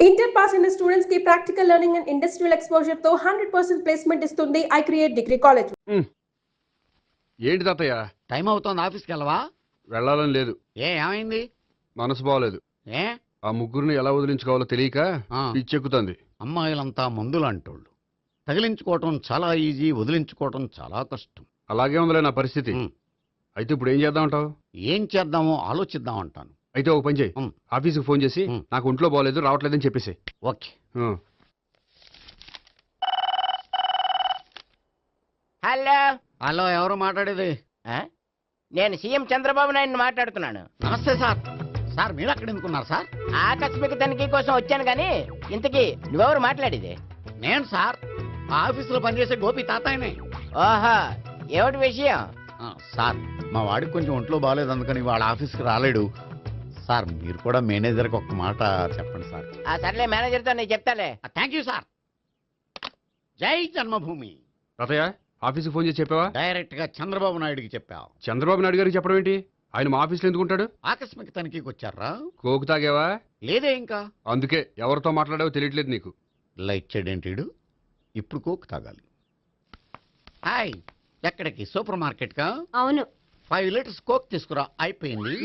Inter pass అయిన students కి practical learning and industrial exposure తో 100% ప్లేస్మెంట్ ఇస్తుంది ఐ క్రియేట్ డిగ్రీ కాలేజ్. ఏంటి తాతయ్య టైం అవుతోంది, ఆఫీస్కి వెళ్ళవా? వెళ్ళాలని లేదు. ఏమైంది? మనసు బాగోలేదు. ఏ ఆ ముగ్గురిని ఎలా వదిలించుకోవాలో తెలియక పిచ్చెక్కుతుంది. అమ్మాయిలంతా మందులాంటోళ్ళు. తగిలించుకోవటం చాలా ఈజీ, వదిలించుకోవటం చాలా కష్టం. అలాగే ఉందిలే నా పరిస్థితి. అయితే ఇప్పుడు ఏం చేద్దామంటావు? ఏం చేద్దామో ఆలోచిద్దామంటాను. అయితే ఒక పని చేయి, ఆఫీస్కి ఫోన్ చేసి నాకు ఒంట్లో బాగోలేదు రావట్లేదని చెప్పేసి. ఓకే. హలో హలో, ఎవరు మాట్లాడేది? నేను సీఎం చంద్రబాబు నాయుడు మాట్లాడుతున్నాను. నమస్తే సార్. సార్ మీరు అక్కడ ఎందుకున్నారు సార్? ఆకస్మిక తనిఖీ కోసం వచ్చాను కానీ ఇంతకీ నువ్వెవరు మాట్లాడేది? నేను సార్ ఆఫీసులో పనిచేసే గోపి తాతాయనే. ఓహో, ఏమిటి విషయం? సార్ మా వాడికి కొంచెం ఒంట్లో బాగాలేదు, అందుకని వాళ్ళ ఆఫీస్కి రాలేడు సార్. మీరు కూడా మేనేజర్కి ఒక్క మాట చెప్పండి సార్. సర్లే, మేనేజర్తో నేను చెప్తాలే. Thank you sir. జై జన్మభూమి. తాతయ్య ఆఫీస్కి ఫోన్ చేసి చెప్పావా? డైరెక్ట్ గా చంద్రబాబు నాయుడుకి చెప్పావు. చంద్రబాబు నాయుడు గారికి చెప్పడం ఏంటి? ఆయన మా ఆఫీస్లో ఎందుకుంటాడు? ఆకస్మిక తనిఖీకి వచ్చారా? కోకు తాగావా? లేదే ఇంకా. అందుకే ఎవరితో మాట్లాడావో తెలియట్లేదు నీకు. ఇలా ఇచ్చాడేంటిడు? ఇప్పుడు కోక్ తాగాలి. హాయ్, ఎక్కడికి? సూపర్ మార్కెట్ కా? అవును. 5 లీటర్స్ కోక్ తీసుకురా. అయిపోయింది.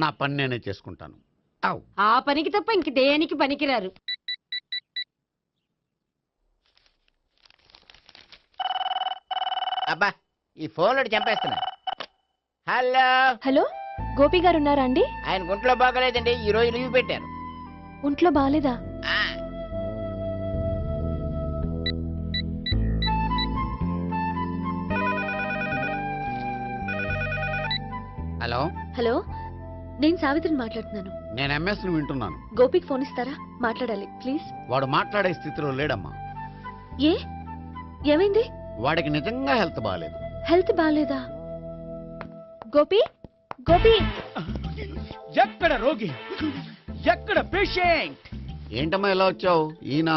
నా పని నేనే చేసుకుంటాను. ఆ పనికి తప్ప ఇంక దేనికి పనికిరారు. అబ్బా, ఈ ఫోన్లో చంపేస్తున్నా. హలో హలో, గోపి గారు ఉన్నారా అండి? ఆయన గుంట్లో బాగలేదండి, ఈ రోజు లీవ్ పెట్టారు. ఒంట్లో బాగాలేదా? హలో హలో, నేను సావిత్రిని మాట్లాడుతున్నాను. నేను ఎంఎస్ ను వింటున్నాను. గోపికి ఫోన్ ఇస్తారా? మాట్లాడాలి ప్లీజ్. వాడు మాట్లాడే స్థితిలో లేడమ్మా. ఏ ఏమైంది? వాడికి నిజంగా హెల్త్ బాగాలేదు. హెల్త్ బాగాలేదా? గోపి గోపి. ఎక్కడ రోగి, ఎక్కడ పేషెంట్? ఏంటమ్మా ఇలా వచ్చావు? ఈయన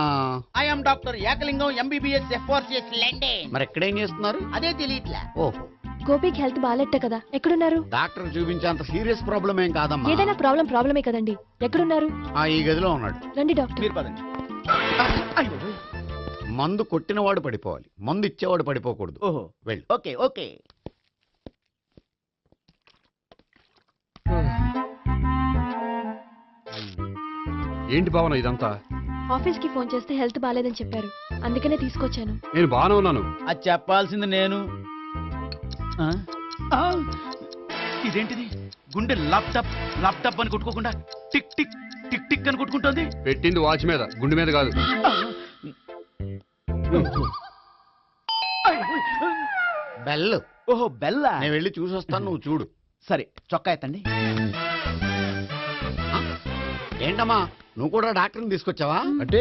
I'm doctor Ekalingam, MBBS FRCS London. మరి ఎక్కడేం చేస్తున్నారు? అదే తెలియట్లే. ఓహో, గోపికి హెల్త్ బాగాలెట్ట కదా, ఎక్కడున్నారు? డాక్టర్ చూపించేంత సీరియస్ ప్రాబ్లం ఏం కాదమ్మా. ఏదైనా ప్రాబ్లమే కదండి. ఎక్కడున్నారు? ఈ గదిలో ఉన్నాడు. రండి డాక్టర్. మీరు పదండి. మందు కొట్టినవాడు పడిపోవాలి, మందు ఇచ్చేవాడు పడిపోకూడదు. ఓహో, వెళ్ళు. Okay okay. ఏంటి భావన ఇదంతా? ఆఫీస్ కి ఫోన్ చేస్తే హెల్త్ బాగాలేదని చెప్పారు, అందుకనే తీసుకొచ్చాను. నేను బాగానే ఉన్నాను. అది చెప్పాల్సింది నేను. ఇదేంటిది? గుండె ల్యాప్టాప్ ల్యాప్టాప్ అని కొట్టుకోకుండా టిక్ టిక్ టిక్ టిక్ అని కొట్టుకుంటుంది. పెట్టింది వాచ్ మీద, గుండె మీద కాదు. బెల్. ఓహో, బెల్లా. నేను వెళ్ళి చూసొస్తాను, నువ్వు చూడు. సరే, చొక్కా ఎత్తండి. ఏంటమ్మా, నువ్వు కూడా డాక్టర్ని తీసుకొచ్చావా? అంటే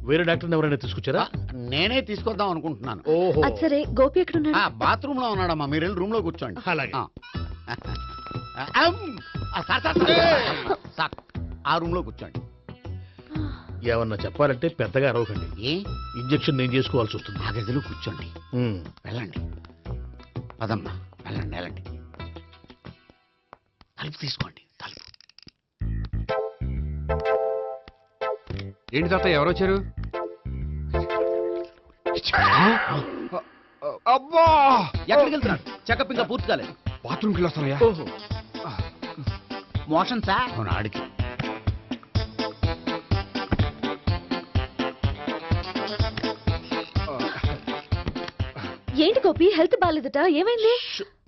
వేరే డాక్టర్ని ఎవరైనా తీసుకొచ్చారా? నేనే తీసుకొద్దాం అనుకుంటున్నాను. ఓహో, అది సరే, గోపి ఎక్కడున్నాడు? బాత్రూమ్ లో ఉన్నాడమ్మా, మీరు వెళ్ళి రూమ్ లో కూర్చోండి. అలాగే. సార్, ఆ రూమ్ లో కూర్చోండి. ఏమన్నా చెప్పాలంటే పెద్దగా అరవకండి. ఏ ఇంజెక్షన్ నేను చేసుకోవాల్సి వస్తుంది. ఆ గదిలో కూర్చోండి. వెళ్ళండి, పదమ్మా, వెళ్ళండి వెళ్ళండి. తలుపు తీసుకోండి, తలుపు. ఏంటి తాత ఎవరు వచ్చారు? అబ్బా, ఎక్కడికి వెళ్తున్నాడు? చెకప్ ఇంకా పూర్తి కాలేదు. బాత్రూమ్కి వెళ్ళొస్తానయ్యా. ఓహో, మోషన్ సార్. అవును, ఆడికి. ఏంటి గోపి, హెల్త్ బాగాలేదట, ఏమైంది?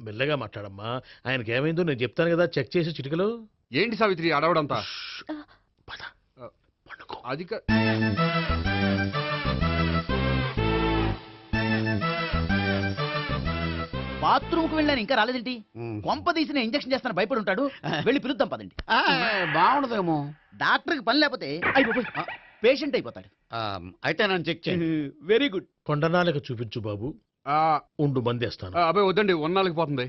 మెల్లగా మాట్లాడమ్మా. ఆయనకి ఏమైందో నేను చెప్తాను కదా, చెక్ చేసి చిటికలో. ఏంటి సావిత్రి అడవడంతా? పద, పండుకో. అది బాత్రూమ్ కు వెళ్ళాను, ఇంకా రాలేదేంటి? కొంప తీసిన ఇంజక్షన్ చేస్తాను భయపడి ఉంటాడు. వెళ్ళి పిలుద్దాం పదండి. బాగుండదేమో. డాక్టర్ కి పని లేకపోతే పేషెంట్ అయిపోతాడు. అయితే నన్ను చెక్ చేయండి. Very good. కొండనాలకు చూపించు బాబు. ఉండు, మందేస్తాను. అబ్బాయి వద్దండి, ఉన్నాళ్ళకి పోతుంది.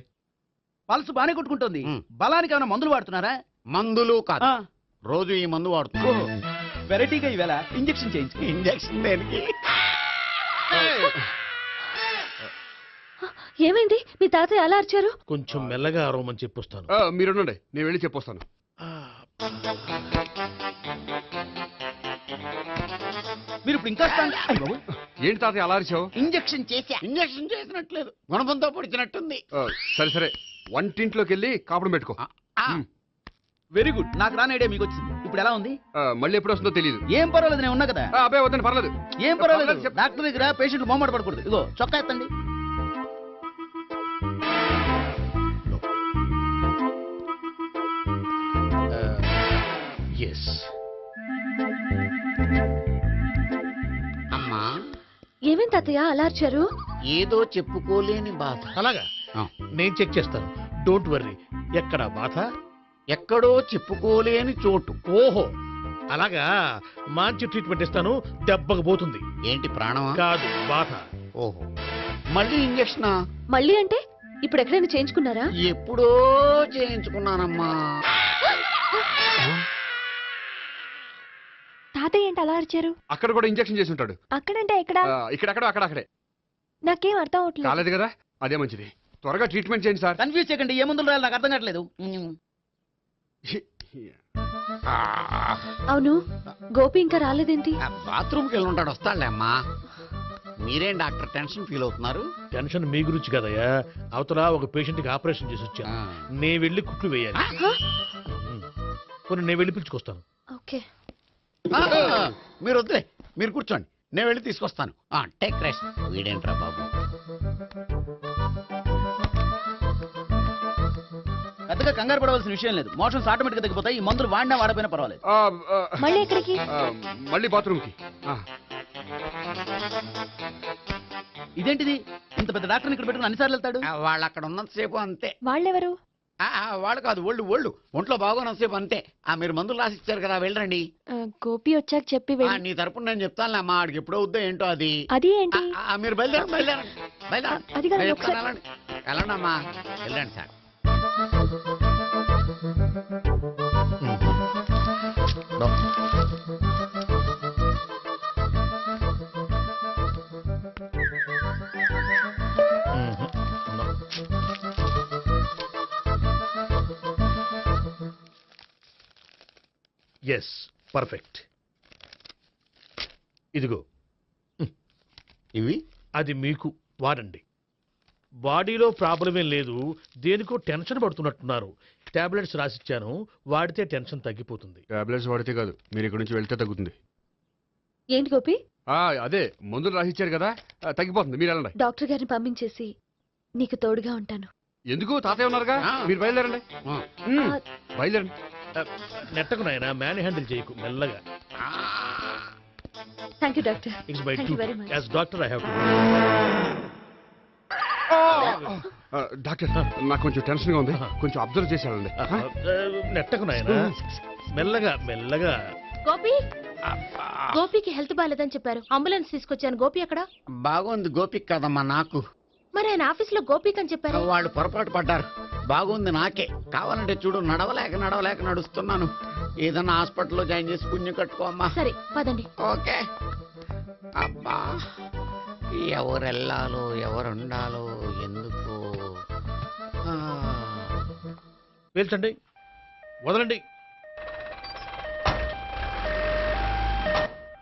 పల్స్ బానే కొట్టుకుంటుంది. బలానికి ఏమైనా మందులు వాడుతున్నారా? మందులు కాదు, రోజు ఈ మందు వాడుతున్నా. వెరైటీగా ఈవేళ ఇంజక్షన్ చేయించు. ఇంజక్షన్ దేనికి? ఏమైంది? మీ తాతయ్య అలా అరిచారు? కొంచెం మెల్లగా అరవమని చెప్పొస్తాను. మీరుండండి, నేను వెళ్ళి చెప్పొస్తాను. మీరు ఇప్పుడు ఇంకా strong- అయ్ బాబోయ్. ఏంటి తాతయ్య అలా అరిచావు ఇంజెక్షన్ చేశా. ఇంజక్షన్ చేసినట్లేదు గుణపంతో పొడిచినట్టుంది. సరే సరే వంటింట్లోకి వెళ్ళి కాపురం పెట్టుకో ఆ, వెరీ గుడ్. నాకు రాని ఐడియా మీకు వచ్చింది. ఇప్పుడు ఎలా ఉంది? మళ్ళీ ఎప్పుడు వస్తుందో తెలియదు ఏం పర్వాలేదు, నేను ఉన్నా కదా. అబ్బాయి వద్దని పర్లేదు ఏం పర్వాలేదు. చెప్పు. డాక్టర్ దగ్గర పేషెంట్ మొహమాట పడకూడదు. ఇగో చొక్కా ఎత్తండి. ఎస్. అమ్మా ఏమేం తాతయ్య అలా అరిచారు? ఏదో చెప్పుకోలేని బాధ. అలాగా ఆ. నేను చెక్ చేస్తాను, డోంట్ వర్రీ. ఎక్కడ బాధ? ఎక్కడో చెప్పుకోలేని చోటు. ఓహో అలాగా, మంచి ట్రీట్మెంట్ ఇస్తాను, దెబ్బకు పోతుంది. ఏంటి ప్రాణమా? కాదు, బాధ. ఓహో మళ్ళీ ఇంజక్షనా? మళ్ళీ అంటే ఇప్పుడు ఎక్కడైనా చేయించుకున్నారా? ఎప్పుడో చేయించుకున్నానమ్మా. తాతయ్య ఏంటి అలా అరిచారు? అక్కడ కూడా ఇంజెక్షన్ చేసి ఉంటాడు అక్కడంటే ఎక్కడ? ఇక్కడక్కడ అక్కడే నాకేం అర్థం అవట్లేదు. కాలేదు కదా అదే మంచిది త్వరగా ట్రీట్మెంట్ చేయండి సార్ కన్ఫ్యూజ్ చేయకండి. ఏ మందులు రాయాలి నాకు అర్థం కావట్లేదు. అవును, గోపి ఇంకా రాలేదేంటి? బాత్రూమ్కి వెళ్ళి ఉంటాడు, వస్తాడులే అమ్మా. మీరేం డాక్టర్ టెన్షన్ ఫీల్ అవుతున్నారు? టెన్షన్ మీ గురించి కదయ్యా, అవతల ఒక పేషెంట్ కి ఆపరేషన్ చేసి వచ్చాను. నేను వెళ్ళి కుట్లు వేయాలి. కొన్ని నేను వెళ్ళి పిలుచుకొస్తాను. ఓకే. మీరు వద్దులే, మీరు కూర్చోండి, నేను వెళ్ళి తీసుకొస్తాను. Take rest. వీడేంట్రా బాబు? పెద్దగా కంగారు పడవలసిన విషయం లేదు. మోషన్స్ ఆటోమేటిక్ గా తగ్గిపోతాయి. ఈ మందులు వాడినా వాడపోయినా పర్వాలేదు. మళ్ళీ ఎక్కడికి? మళ్ళీ బాత్రూమ్కి ఇదేంటిది? ఇంత పెద్ద డాక్టర్ ఇక్కడ పెట్టుకుని అన్నిసార్లు వెళ్తాడు. వాళ్ళు అక్కడ ఉన్నంతసేపు అంతే. వాళ్ళెవరు? వాళ్ళు కాదు, ఒళ్ళు ఒంట్లో బాగోనంతసేపు అంతే. మీరు మందులు రాసి ఇచ్చారు కదా, వెళ్ళండి. గోపి వచ్చాక చెప్పి వెళ్ళి. నీ తరపున నేను చెప్తానులే అమ్మా, ఆడికి ఎప్పుడు అవుద్దో ఏంటో అది. అది ఏంటి? మీరు బయలుదేరండి. అది కాదు, నేను ఒకసారి- చెప్తాను, వెళ్ళండి అమ్మా, వెళ్ళండి సార్. Yes, perfect. ఇదిగో ఇవి అది మీకు వాడండి. బాడీలో ప్రాబ్లం ఏం లేదు, దేనికో టెన్షన్ పడుతున్నట్టున్నారు. టాబ్లెట్స్ రాసిచ్చాను, వాడితే టెన్షన్ తగ్గిపోతుంది. టాబ్లెట్స్ వాడితే కాదు మీరు ఇక్కడ నుంచి వెళ్తే తగ్గుతుంది ఏంటి గోపి? అదే మందులు రాసిచ్చారు కదా తగ్గిపోతుంది మీరు వెళ్ళండి డాక్టర్ గారిని పంపించేసి నీకు తోడుగా ఉంటాను. ఎందుకు తాతయ్య ఉన్నారుగా మీరు బయలుదేరండి బయలుదేరండి నెట్టకు నాయన, మ్యాన్ హ్యాండిల్ చేయకు, మెల్లగా. Thank you doctor. It's my Thank you very much. As doctor I have to. Doctor నాకు కొంచెం టెన్షన్ గా ఉంది కొంచెం అబ్జర్వ్ చేసి వెళ్ళండి నెట్టకు నాయన, మెల్లగా మెల్లగా. గోపి, గోపికి హెల్త్ బాలేదని చెప్పారు. అంబులెన్స్ తీసుకొచ్చాను. గోపి అక్కడ? బాగుంది గోపిక్ కదమ్మా నాకు. మరి ఆయన ఆఫీస్ లో గోపిక్ అని చెప్పారు. వాళ్ళు పొరపాటు పడ్డారు. బాగుంది నాకే. కావాలంటే చూడు, నడవలేక నడుస్తున్నాను. ఏదన్నా హాస్పిటల్లో జాయిన్ చేసి పుణ్యం కట్టుకోమ్మా. సరే పదండి. ఓకే. అబ్బా, ఎవరెళ్ళాలో ఎవరుండాలో ఎందుకు. పేల్చండి, వదలండి,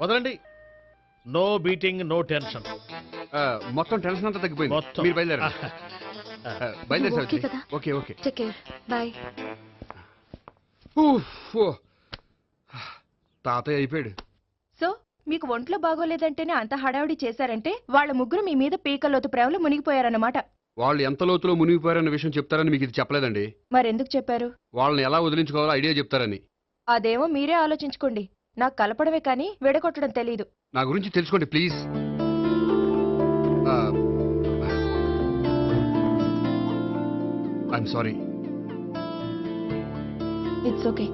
వదలండి. No beating, no tension. మొత్తం టెన్షన్ అంతా తగ్గిపోయింది మొత్తం. మీరు బయలుదేరండి బయలుదేరి ఓకే కదా? Okay okay take care. Bye. తాతయ్య అయిపోయాడు. సో మీకు ఒంట్లో బాగోలేదంటేనే అంత హడావిడి చేశారంటే వాళ్ళ ముగ్గురు మీ మీద పీకలోతు ప్రేమలో మునిగిపోయారన్నమాట. వాళ్ళు ఎంత లోతులో మునిగిపోయారన్న విషయం చెప్తారని మీకు ఇది చెప్పలేదండి. మరెందుకు చెప్పారు? వాళ్ళని ఎలా వదిలించుకోవాలో ఐడియా చెప్తారని. అదేమో మీరే ఆలోచించుకోండి. నాకు కలపడమే కానీ విడగొట్టడం తెలీదు. నా గురించి తెలుసుకోండి please. I'm sorry. It's okay.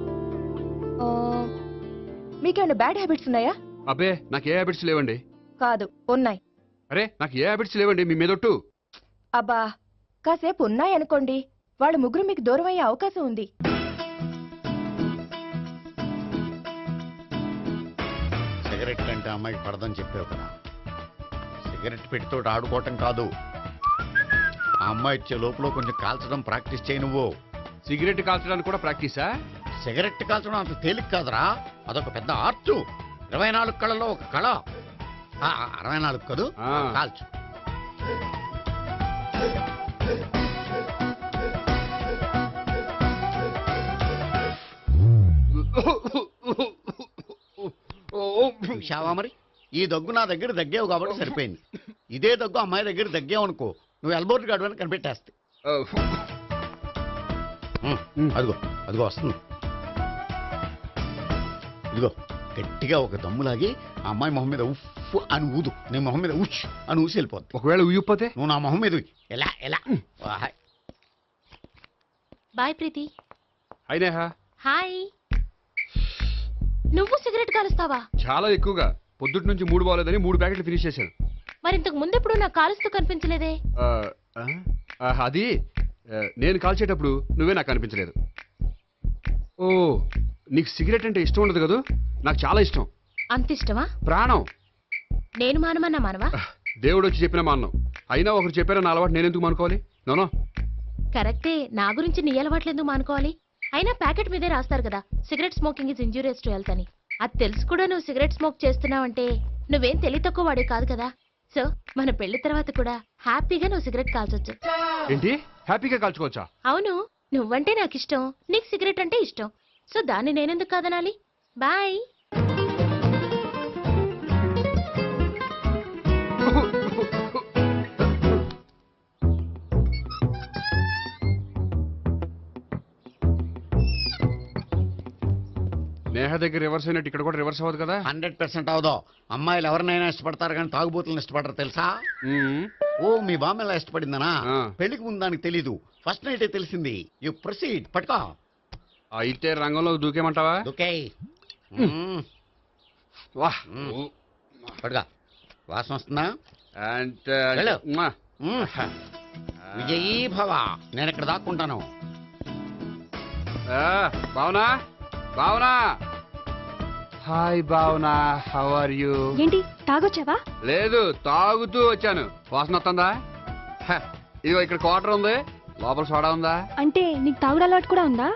మీకేమైనా బ్యాడ్ హ్యాబిట్స్ ఉన్నాయా? అబ్బే నాకు ఏ హ్యాబిట్స్ లేవండి. కాదు, ఉన్నాయి. అరే నాకు ఏ హ్యాబిట్స్ లేవండి మీ మీదొట్టు. అబ్బా, కాసేపు ఉన్నాయనుకోండి, వాళ్ళ ముగ్గురు మీకు దూరం అయ్యే అవకాశం ఉంది. సిగరెట్ కంటే అమ్మాయికి పడదని చెప్పావు కదా. సిగరెట్ పెట్టితో ఆడుకోవటం కాదు, ఆ అమ్మాయి ఇచ్చే లోపల కొంచెం కాల్చడం ప్రాక్టీస్ చేయి నువ్వు. సిగరెట్ కాల్చడానికి కూడా ప్రాక్టీసా? సిగరెట్ కాల్చడం అంత తేలిక కాదురా, అదొక పెద్ద ఆర్టు. 24 కళలో ఒక కళ. 64 కదూ ఆ. కాల్చు. చూశావా మరి ఈ దగ్గు నా దగ్గర దగ్గేవు కాబట్టి సరిపోయింది. ఇదే దగ్గు అమ్మాయి దగ్గర దగ్గేవు అనుకో, నువ్వు ఎల్బోర్డ్ గార్డు అని కనిపెట్టేస్తే. అదిగో అదిగో వస్తుంది. ఇదిగో గట్టిగా ఒక దమ్ములాగి ఆ అమ్మాయి మొహం మీద ఉఫ్ అని ఊదు, నీ మొహం మీద ఉచ్ అని ఊసి వెళ్ళిపోద్ది. ఒకవేళ ఉయ్యిపోతే నువ్వు నా మొహం మీద ఉయ్. ఎలా ఎలా బాయ్ ప్రీతి. అయినా హాయ్. నువ్వు సిగరెట్ కాలుస్తావా? చాలా ఎక్కువగా పొద్దుటి నుంచి 3 బాలేదని 3 ప్యాకెట్లు ఫినిష్ చేశాను. మరి ఇంతకు ముందెప్పుడు నాకు కాలుస్తూ కనిపించలేదే? అది నేను కాల్చేటప్పుడు నువ్వే నాకు కనిపించలేదు. ఓ నీకు సిగరెట్ అంటే ఇష్టం ఉండదు కదా? నాకు చాలా ఇష్టం, అంత ఇష్టమా? ప్రాణం. నేను మానమన్నా మానవా? దేవుడు వచ్చి చెప్పిన మానం. అయినా ఒకరు చెప్పారో నా అలవాటు నేనెందుకు మానుకోవాలి? నోనో. కరెక్టే, నా గురించి నీ అలవాట్లు ఎందుకు మానుకోవాలి? అయినా ప్యాకెట్ మీదే రాస్తారు కదా, cigarette smoking is injurious to health అని. అది తెలుసు కూడా నువ్వు సిగరెట్ స్మోక్ చేస్తున్నావంటే నువ్వేం తెలివి తక్కువ వాడే కాదు కదా. సో మన పెళ్లి తర్వాత కూడా హ్యాపీగా నువ్వు సిగరెట్ కాల్చొచ్చు. ఏంటి హ్యాపీగా కాల్చుకోవచ్చా? అవును, నువ్వంటే నాకు ఇష్టం, నీకు సిగరెట్ అంటే ఇష్టం. సో దాన్ని నేనెందుకు కాదనాలి? బాయ్. నేహ దగ్గర రివర్స్ అయినట్టు ఇక్కడ కూడా రివర్స్ అవ్వదు కదా? 100% అవదో. అమ్మాయిలు ఎవరినైనా ఇష్టపడతారు కానీ తాగుబోతులను ఇష్టపడరు తెలుసా? ఓ మీ బామ్మ ఎలా ఇష్టపడిందనా? పెళ్లికి ముందు దానికి తెలీదు, ఫస్ట్ నైటే తెలిసింది. You proceed. పట్టుకో. అయితే రంగంలో దూకేమంటావా? ఓకే వాహ్ పట్టుకో. వాసన వస్తుందా? అంటే వెళ్ళు. విజయీ భవ. నేను ఇక్కడ దాక్కుంటాను. Bhavana, Bhavana. Hi Bhavana, how are you? ఏంటి తాగొచ్చావా? లేదు, తాగుతూ వచ్చాను. వాసన వస్తుందా? ఇదిగో ఇక్కడ క్వార్టర్ ఉంది, లోపల సోడా ఉందా? అంటే నీకు తాగుడు అలవాటు కూడా ఉందా?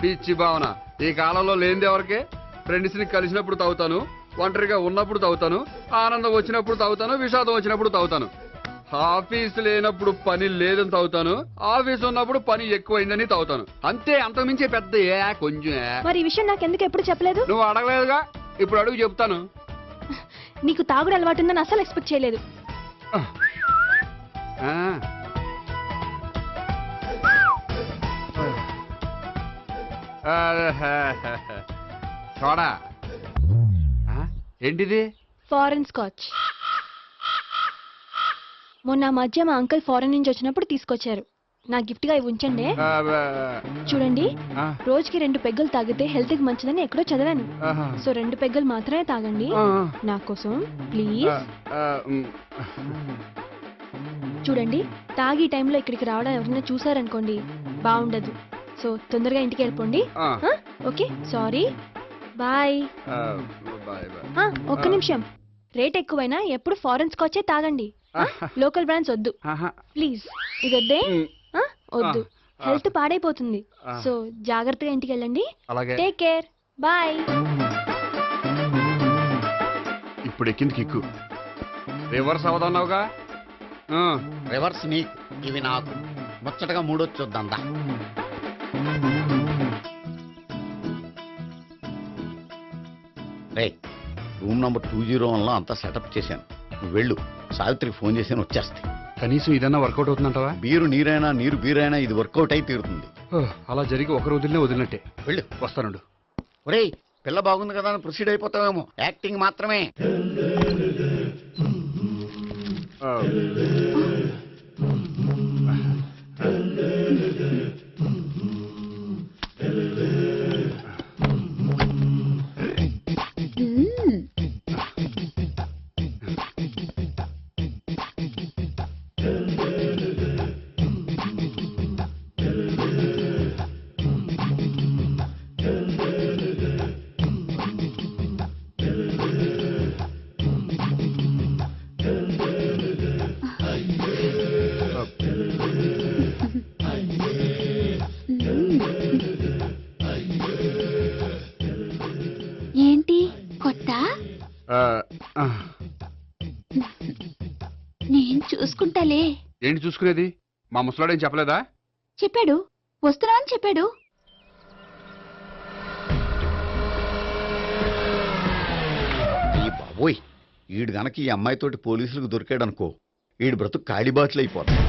పిచ్చి భావన, ఈ కాలంలో లేనిది ఎవరికి? ఫ్రెండ్స్ ని కలిసినప్పుడు తాగుతాను, ఒంటరిగా ఉన్నప్పుడు తాగుతాను, ఆనందం వచ్చినప్పుడు తాగుతాను, విషాదం వచ్చినప్పుడు తాగుతాను. ఆఫీస్ లేనప్పుడు పని లేదని తాగుతాను, ఆఫీస్ ఉన్నప్పుడు పని ఎక్కువైందని తాగుతాను. అంతే, అంతకుమించే పెద్ద కొంచెం. మరి ఈ విషయం నాకెందుకు ఎప్పుడు చెప్పలేదు? నువ్వు అడగలేదుగా, ఇప్పుడు అడుగు చెప్తాను. నీకు తాగుడు అలవాటు ఉందని అసలు ఎక్స్పెక్ట్ చేయలేదు. చూడా ఏంటిది? Foreign scotch. మొన్న మధ్య మా అంకుల్ ఫారెన్ నుంచి వచ్చినప్పుడు తీసుకొచ్చారు. నా గిఫ్ట్ గా ఇవి ఉంచండి. చూడండి, రోజుకి 2 పెగ్గులు తాగితే హెల్త్ కి మంచిదని ఎక్కడో చదివాను. సో 2 పెగ్గులు మాత్రమే తాగండి నా కోసం ప్లీజ్. చూడండి, తాగి టైంలో ఇక్కడికి రావడం ఎవరైనా చూసారనుకోండి బాగుండదు. సో తొందరగా ఇంటికి వెళ్ళిపోండి. Okay, sorry, bye. ఒక్క నిమిషం, రేట్ ఎక్కువైనా ఎప్పుడు ఫారెన్ స్కాచే తాగండి, లోకల్ బ్రాండ్స్ వద్దు ప్లీజ్. ఇది వద్దే, వద్దు, హెల్త్ పాడైపోతుంది. సో జాగ్రత్తగా ఇంటికి వెళ్ళండి. Take care, bye. ఇప్పుడు ఎక్కింది కిక్కు. రివర్స్ అవదన్నావుగా? రివర్స్ నీకు, ఇవి నాకు. ముచ్చటగా మూడొచ్చు చూద్దాందా. రే, రూమ్ నంబర్ 201లో అంతా సెటప్ చేశాను. నువ్వు వెళ్ళు, సావిత్రికి ఫోన్ చేశాను, వచ్చేస్తాయి. కనీసం ఇదన్నా వర్కౌట్ అవుతుందంటావా? బీరు నీరైనా నీరు బీరైనా ఇది వర్కౌట్ అయి తీరుతుంది. అలా జరిగి ఒక రోజులనే వదిలినట్టే. వెళ్ళు. వస్తానుండు. ఒరేయ్, పిల్ల బాగుంది కదా అని ప్రొసీడ్ అయిపోతావేమో. యాక్టింగ్ మాత్రమే. ఏంటి కొత్త? చూసుకుంటాలే. ఏంటి చూసుకునేది? మా ముసలాడేం చెప్పలేదా? చెప్పాడు, వస్తున్నా అని చెప్పాడు. ఈ బాబోయ్, ఈడు గనక ఈ అమ్మాయితోటి పోలీసులకు దొరికాడనుకో, ఈడు బ్రతుకు కాళీబాతులు అయిపోతాడు.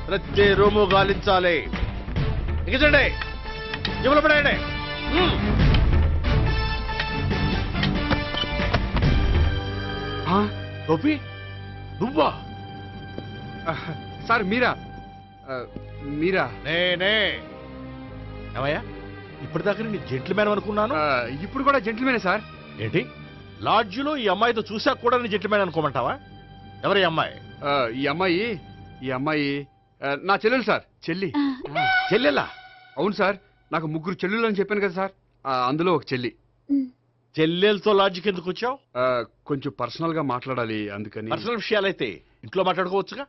ప్రతి రూము గాలించాలి. ఎగచండి, జబ్బులు పడేయండి. గోపి, నువ్వా? సార్ మీరా? మీరా? నేనే. ఏమయ్యా, ఇప్పటిదాకా నీ జెంట్లమ్యాన్ అనుకున్నాను. ఇప్పుడు కూడా జెంటిల్మేనే సార్. ఏంటి, లాడ్జిలో ఈ అమ్మాయితో చూసాక కూడా నీ జెంట్లమ్యాన్ అనుకోమంటావా? ఎవరి అమ్మాయి? ఈ అమ్మాయి నా చెల్లెలు సార్. చెల్లెలా? అవును సార్, నాకు 3 చెల్లెలు అని చెప్పాను కదా సార్, అందులో ఒక చెల్లి. చెల్లెలతో లాడ్జికి ఎందుకు వచ్చావు? కొంచెం పర్సనల్ గా మాట్లాడాలి, అందుకని. పర్సనల్ విషయాలైతే ఇంట్లో మాట్లాడుకోవచ్చుగా.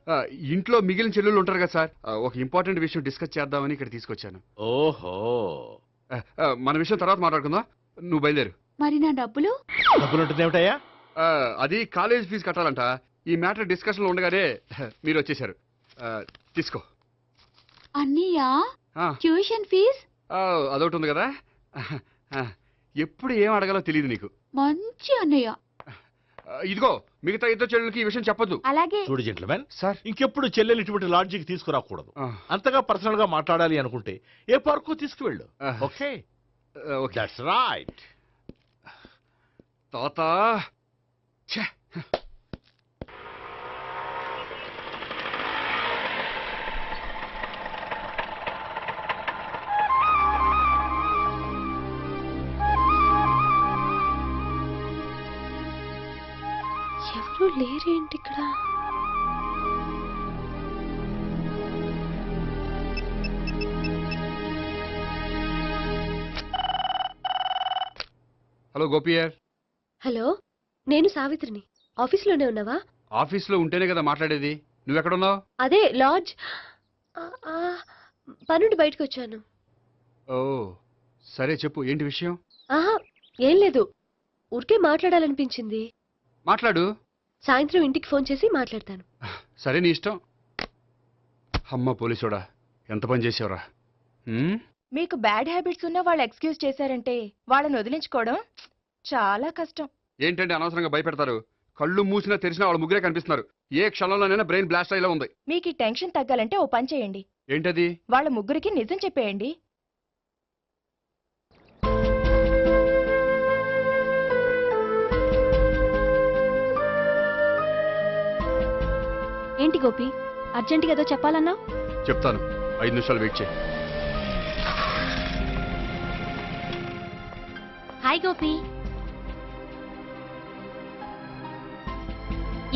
ఇంట్లో మిగిలిన చెల్లెలు ఉంటారు కదా సార్, ఒక ఇంపార్టెంట్ విషయం డిస్కస్ చేద్దామని ఇక్కడ తీసుకొచ్చాను. ఓహో, మన విషయం తర్వాత మాట్లాడుకుందాం, నువ్వు బయలుదేరు. మరి నా డబ్బులు? డబ్బులు ఉంటుంది ఏమిటయ్యా? అది కాలేజ్ ఫీజు కట్టాలంట. ఈ మ్యాటర్ డిస్కషన్ లో ఉండగానే మీరు వచ్చేసారు. తీసుకో. అన్నయ్యా, ఆ, ట్యూషన్ ఫీజ్? అదొకటి ఉంది కదా. ఎప్పుడు ఏం అడగాలో తెలియదు నీకు. మంచి అన్నయ్య. ఇదిగో, మిగతా ఇద్దరు చెల్లెలకి ఈ విషయం చెప్పొద్దు. అలాగే. చూడు జెంట్లమెన్, సార్, ఇంకెప్పుడు చెల్లెలు ఇటువంటి లాడ్జికి తీసుకురాకూడదు. అంతగా పర్సనల్ గా మాట్లాడాలి అనుకుంటే ఏ పార్కు తీసుకువెళ్ళు. ఓకే? ఓకే. That's right. తాత. ఛే. ఎవరు లేరేంటి ఇక్కడ? హలో గోపియర్. హలో, నేను సావిత్రిని. ఆఫీస్లోనే ఉన్నావా? ఆఫీస్లో ఉంటేనే కదా మాట్లాడేది. నువ్వెక్కడున్నావు? అదే లాడ్జ్. పనుండి బయటకు వచ్చాను. ఓ సరే, చెప్పు, ఏంటి విషయం? ఆహా, ఏం లేదు, ఊరికే మాట్లాడాలనిపించింది. మాట్లాడు. సాయంత్రం ఇంటికి ఫోన్ చేసి మాట్లాడతాను. సరే, నీ ఇష్టం. అమ్మ పోలీసోడా, ఎంత పని చేసావురా. మీకు బ్యాడ్ హ్యాబిట్స్ ఉన్న వాళ్ళు ఎక్స్క్యూజ్ చేశారంటే వాళ్ళని వదిలించుకోవడం చాలా కష్టం. ఏంటంటే అనవసరంగా భయపెడతారు. కళ్ళు మూసినా తెరిచినా వాళ్ళ ముగ్గురే కనిపిస్తున్నారు. ఏ క్షణంలోనైనా బ్రెయిన్ బ్లాస్ట్ అయ్యేలా ఉంది. మీకు ఈ టెన్షన్ తగ్గాలంటే ఓ పని చేయండి. ఏంటది? వాళ్ళ ముగ్గురికి నిజం చెప్పేయండి. ఏంటి గోపి, అర్జెంటుగా ఏదో చెప్పాలన్నా? చెప్తాను, 5 నిమిషాలు వెయిట్ చేయి. హాయ్ గోపి.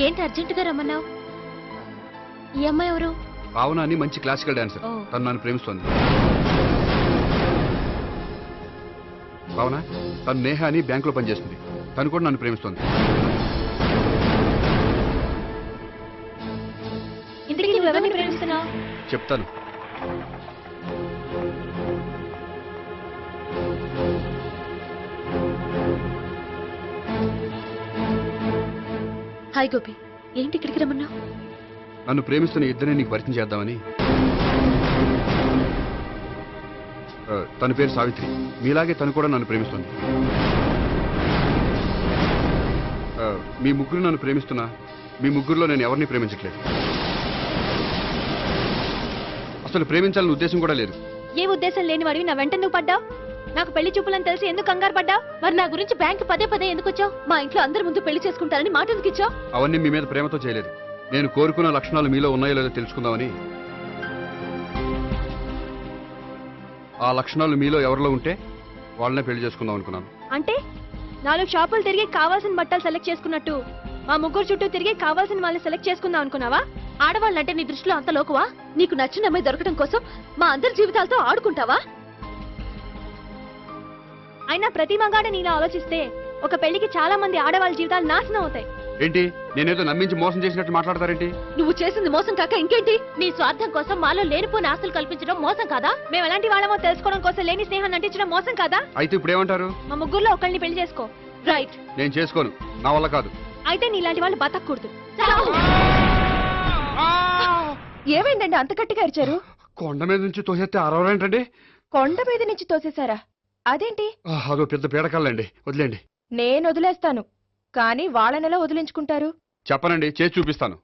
ఏంటి అర్జెంటుగా రమ్మన్నావు? ఈ అమ్మాయి ఎవరు? భావన అని మంచి క్లాసికల్ డాన్సర్. ఓ. తను నన్ను ప్రేమిస్తోంది. భావన, తను నేహ అని బ్యాంకులో పనిచేస్తుంది. తను కూడా నన్ను ప్రేమిస్తోంది. ఇంతకీ నువ్వెవరిని ప్రేమిస్తున్నావు? చెప్తాను. హాయ్ గోపి, ఏంటి ఇక్కడికి రమ్మన్నావు? నన్ను ప్రేమిస్తున్న ఇద్దరిని నీకు పరిచయం చేద్దామని. తన పేరు సావిత్రి. మీలాగే తను కూడా నన్ను ప్రేమిస్తుంది. మీ ముగ్గురు నన్ను ప్రేమిస్తున్నా, మీ ముగ్గురులో నేను ఎవరిని ప్రేమించట్లేదు. అసలు ప్రేమించాలని ఉద్దేశం కూడా లేదు. ఏ ఉద్దేశం లేని వాడివి నా వెంట నువ్వు పడ్డావు? నాకు పెళ్లి చూపులని తెలిసి ఎందుకు కంగారు పడ్డావు? మరి నా గురించి బ్యాంక్ పదే పదే ఎందుకు వచ్చావు? మా ఇంట్లో అందరి ముందు పెళ్లి చేసుకుంటారని మాట ఎందుకు ఇచ్చావు? అవన్నీ మీ మీద ప్రేమతో చేయలేదు. నేను కోరుకున్న లక్షణాలు మీలో ఉన్నాయో లేదో తెలుసుకుందామని. ఆ లక్షణాలు మీలో ఎవరిలో ఉంటే వాళ్ళనే పెళ్లి చేసుకుందాం అనుకున్నాను. అంటే 4 షాపులు తిరిగి కావాల్సిన బట్టలు సెలెక్ట్ చేసుకున్నట్టు మా ముగ్గురు చుట్టూ తిరిగి కావాల్సిన వాళ్ళని సెలెక్ట్ చేసుకుందాం అనుకున్నావా? ఆడవాళ్ళంటే నీ దృష్టిలో అంత లోకువా? నీకు నచ్చిన అమ్మాయి దొరకడం కోసం మా అందరి జీవితాలతో ఆడుకుంటావా? అయినా ప్రతి మగాడ నీలా ఆలోచిస్తే ఒక పెళ్లికి చాలా మంది ఆడవాళ్ళ జీవితాలు నాశనం అవుతాయి. ఏంటి, నేనేదో నమ్మించి మోసం చేసినట్టు మాట్లాడతారేంటి? నువ్వు చేసింది మోసం కాక ఇంకేంటి? నీ స్వార్థం కోసం మాలో లేనిపోని ఆస్తులు కల్పించడం మోసం కాదా? మేము ఎలాంటి వాళ్ళమో తెలుసుకోవడం కోసం లేని స్నేహాన్ని అంటించడం మోసం కాదా? అయితే ఇప్పుడు ఏమంటారు? మా ముగ్గురులో ఒకళ్ళని పెళ్లి చేసుకో, రైట్. నేను చేసుకోను, నా వల్ల కాదు. అయితే నీలాంటి వాళ్ళు బతకూడదు. ఏమైందండి అంత గట్టిగా అరిచారు? కొండ మీద నుంచి తోసేస్తే అరవరేంటండి? కొండ మీద నుంచి తోసేశారా? అదేంటి? అదో పెద్ద పీడకల్లండి, వదిలేండి. నేను వదిలేస్తాను, కానీ వాళ్ళనెలా వదిలించుకుంటారు? చెప్పనండి, చేసి చూపిస్తాను.